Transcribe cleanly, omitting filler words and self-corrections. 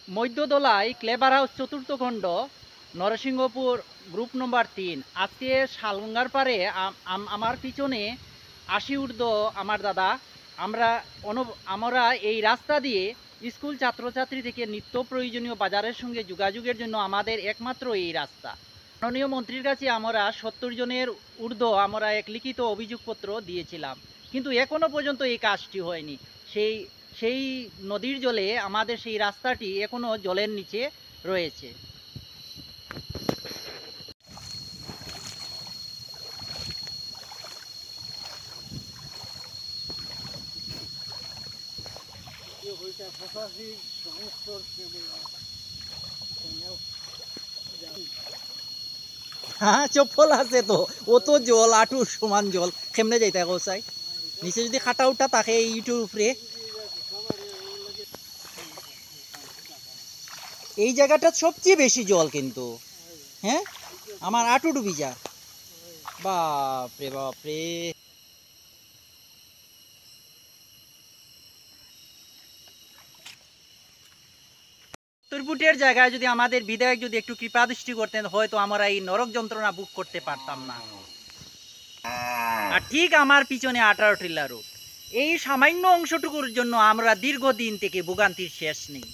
মধ্যদোলায় clever house চতুর্থ খণ্ড, Narsinghpur, group number 3। আজকে শালগঙ্গার পারে আমার পিছনে 80 ঊর্ধ্ব আমার দাদা। আমরা আমরা এই রাস্তা দিয়ে স্কুল ছাত্রছাত্রী থেকে নিত্য প্রয়োজনীয় বাজারের সঙ্গে যোগাযোগের জন্য আমাদের একমাত্র এই রাস্তা। মাননীয় মন্ত্রীর কাছে আমরা 70 জনের ঊর্ধ্ব আমরা এক লিখিত অভিযোগপত্র দিয়েছিলাম, কিন্তু এখনো পর্যন্ত এই কাজটি হয়নি। সেই সেই নদীর জলে আমাদের সেই রাস্তাটি এখনো জলের নিচে রয়েছে। হ্যাঁ, চপ্পল আছে তো। ও তো জল আঁটুর সমান জল, কেমনে যাইতে চাই? নিচে যদি খাটা উঠা থাকে ইউটিউব উপরে। এই জায়গাটা সবচেয়ে বেশি জল কিন্তু। হ্যাঁ, আমার আঁটু ডুবি যা। বাপরে বাপরে। ফুটের জায়গায় যদি আমাদের বিধায়ক যদি একটু কৃপা দৃষ্টি করতেন, হয়তো আমরা এই নরক যন্ত্রণা বুক করতে পারতাম না। আর ঠিক আমার পিছনে 18 টিলা রোড। এই সামান্য অংশটুকুর জন্য আমরা দীর্ঘদিন থেকে ভোগান্তির শেষ নেই।